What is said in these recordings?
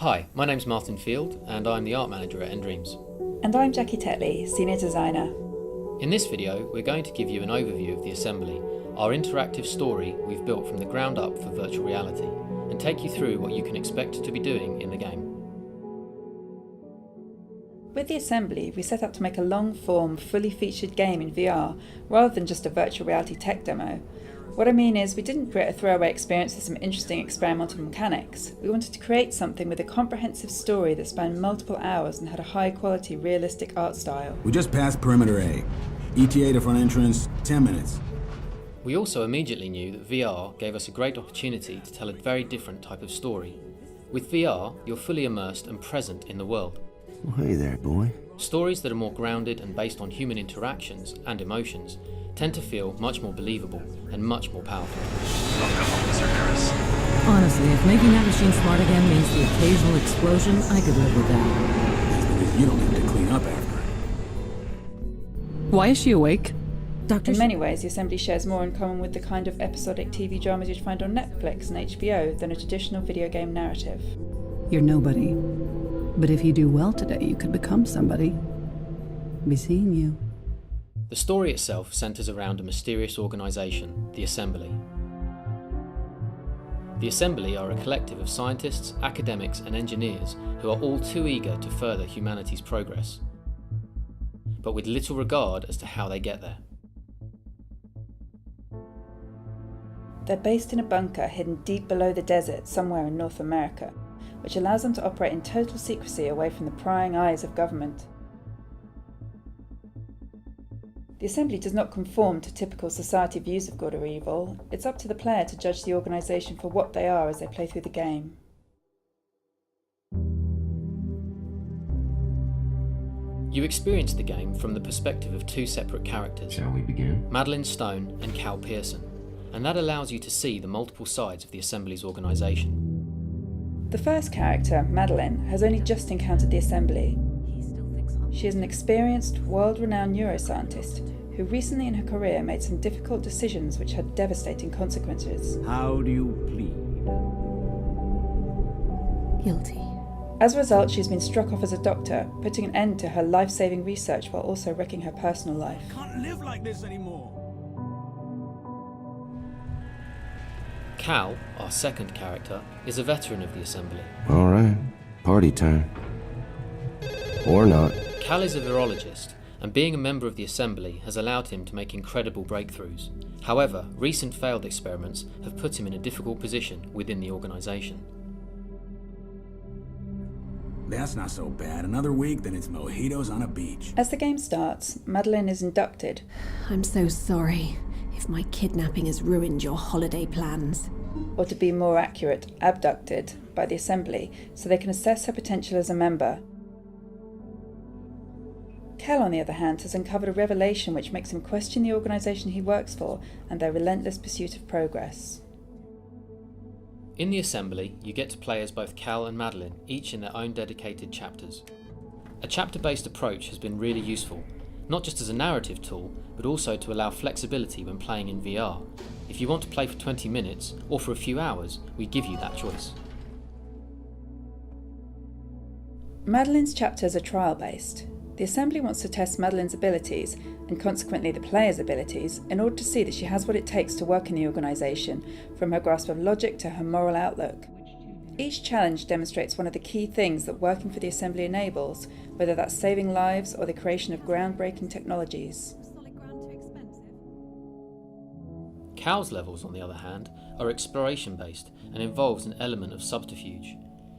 Hi, my name's Martin Field and I'm the art manager at nDreams. And I'm Jackie Tetley, senior designer. In this video, we're going to give you an overview of the assembly, our interactive story we've built from the ground up for virtual reality, and take you through what you can expect to be doing in the game. With the assembly, we set out to make a long-form, fully featured game in VR, rather than just a virtual reality tech demo. What I mean is, we didn't create a throwaway experience with some interesting experimental mechanics. We wanted to create something with a comprehensive story that spanned multiple hours and had a high-quality, realistic art style. We just passed Perimeter A. ETA to front entrance, 10 minutes. We also immediately knew that VR gave us a great opportunity to tell a very different type of story. With VR, you're fully immersed and present in the world. Well, hey there, boy. Stories that are more grounded and based on human interactions and emotions tend to feel much more believable and much more powerful. Welcome, Officer Harris. Honestly, if making that machine smart again means the occasional explosion, I could live with that. That's because you don't have to clean up after it. Why is she awake? In many ways, the assembly shares more in common with the kind of episodic TV dramas you'd find on Netflix and HBO than a traditional video game narrative. You're nobody. But if you do well today, you could become somebody. Be seeing you. The story itself centres around a mysterious organisation, the Assembly. The Assembly are a collective of scientists, academics and engineers who are all too eager to further humanity's progress, but with little regard as to how they get there. They're based in a bunker hidden deep below the desert somewhere in North America, which allows them to operate in total secrecy away from the prying eyes of government. The assembly does not conform to typical society views of good or evil. It's up to the player to judge the organisation for what they are as they play through the game. You experience the game from the perspective of two separate characters, Shall we begin? Madeleine Stone and Cal Pearson, and that allows you to see the multiple sides of the Assembly's organisation. The first character, Madeleine, has only just encountered the assembly. She is an experienced, world-renowned neuroscientist who recently in her career made some difficult decisions which had devastating consequences. How do you plead? Guilty. As a result, she's been struck off as a doctor, putting an end to her life-saving research while also wrecking her personal life. Can't live like this anymore. Cal, our second character, is a veteran of the Assembly. All right, party time. Or not. Cal is a virologist, and being a member of the Assembly has allowed him to make incredible breakthroughs. However, recent failed experiments have put him in a difficult position within the organisation. That's not so bad. Another week, then it's mojitos on a beach. As the game starts, Madeleine is inducted. I'm so sorry if my kidnapping has ruined your holiday plans. Or to be more accurate, abducted, by the Assembly, so they can assess her potential as a member. Cal, on the other hand, has uncovered a revelation which makes him question the organisation he works for and their relentless pursuit of progress. In the Assembly, you get to play as both Cal and Madeleine, each in their own dedicated chapters. A chapter-based approach has been really useful, not just as a narrative tool, but also to allow flexibility when playing in VR. If you want to play for 20 minutes, or for a few hours, we give you that choice. Madeleine's chapters are trial-based. The Assembly wants to test Madeleine's abilities, and consequently the player's abilities, in order to see that she has what it takes to work in the organisation, from her grasp of logic to her moral outlook. Each challenge demonstrates one of the key things that working for the Assembly enables, whether that's saving lives or the creation of groundbreaking technologies. Cal's levels, on the other hand, are exploration-based and involves an element of subterfuge.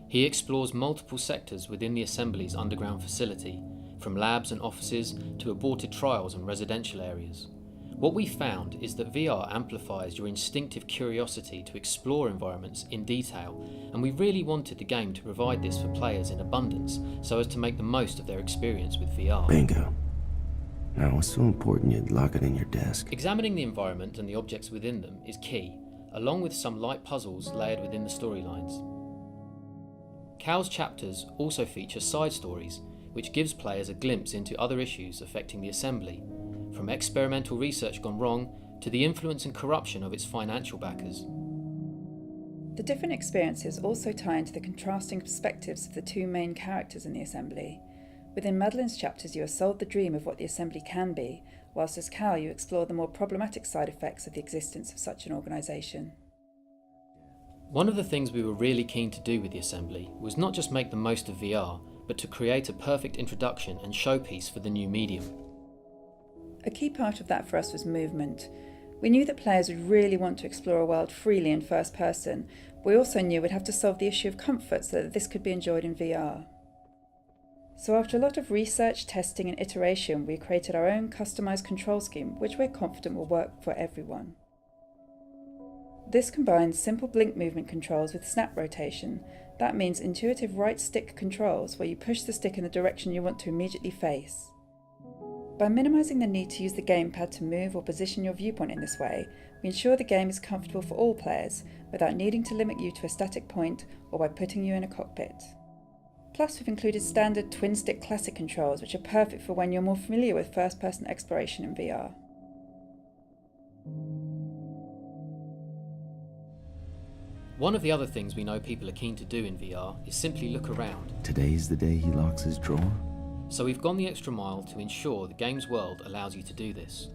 He explores multiple sectors within the Assembly's underground facility, from labs and offices to aborted trials and residential areas. What we found is that VR amplifies your instinctive curiosity to explore environments in detail, and we really wanted the game to provide this for players in abundance so as to make the most of their experience with VR. Bingo. Now, it's so important you'd lock it in your desk. Examining the environment and the objects within them is key, along with some light puzzles layered within the storylines. Cal's chapters also feature side stories, which gives players a glimpse into other issues affecting the Assembly, from experimental research gone wrong to the influence and corruption of its financial backers. The different experiences also tie into the contrasting perspectives of the two main characters in the Assembly. Within Madeline's chapters, you are sold the dream of what the Assembly can be, whilst as Cal you explore the more problematic side effects of the existence of such an organisation. One of the things we were really keen to do with the Assembly was not just make the most of VR, but to create a perfect introduction and showpiece for the new medium. A key part of that for us was movement. We knew that players would really want to explore a world freely in first person, but we also knew we'd have to solve the issue of comfort so that this could be enjoyed in VR. So after a lot of research, testing and iteration, we created our own customised control scheme, which we're confident will work for everyone. This combines simple blink movement controls with snap rotation. That means intuitive right stick controls where you push the stick in the direction you want to immediately face. By minimising the need to use the gamepad to move or position your viewpoint in this way, we ensure the game is comfortable for all players without needing to limit you to a static point or by putting you in a cockpit. Plus, we've included standard twin-stick classic controls which are perfect for when you're more familiar with first-person exploration in VR. One of the other things we know people are keen to do in VR is simply look around. Today's the day he locks his drawer? So we've gone the extra mile to ensure the game's world allows you to do this.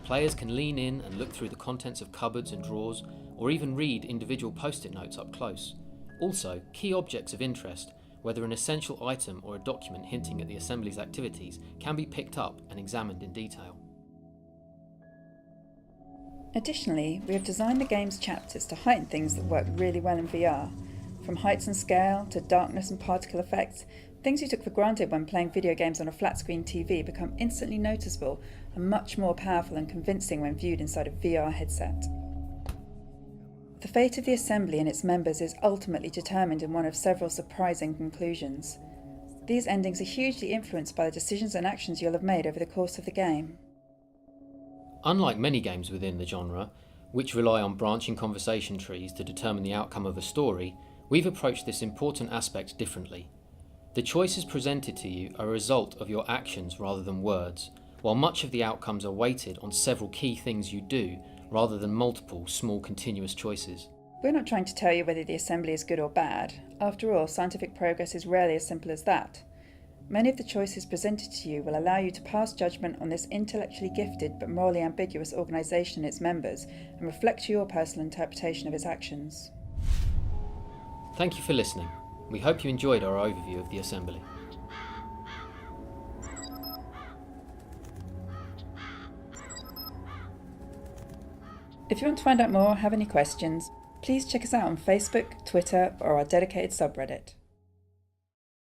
Players can lean in and look through the contents of cupboards and drawers, or even read individual post-it notes up close. Also, key objects of interest, whether an essential item or a document hinting at the Assembly's activities, can be picked up and examined in detail. Additionally, we have designed the game's chapters to heighten things that work really well in VR. From heights and scale to darkness and particle effects, things you took for granted when playing video games on a flat-screen TV become instantly noticeable and much more powerful and convincing when viewed inside a VR headset. The fate of the Assembly and its members is ultimately determined in one of several surprising conclusions. These endings are hugely influenced by the decisions and actions you'll have made over the course of the game. Unlike many games within the genre, which rely on branching conversation trees to determine the outcome of a story, we've approached this important aspect differently. The choices presented to you are a result of your actions rather than words, while much of the outcomes are weighted on several key things you do rather than multiple small continuous choices. We're not trying to tell you whether the Assembly is good or bad. After all, scientific progress is rarely as simple as that. Many of the choices presented to you will allow you to pass judgment on this intellectually gifted but morally ambiguous organisation and its members and reflect your personal interpretation of its actions. Thank you for listening. We hope you enjoyed our overview of the Assembly. If you want to find out more or have any questions, please check us out on Facebook, Twitter or our dedicated subreddit.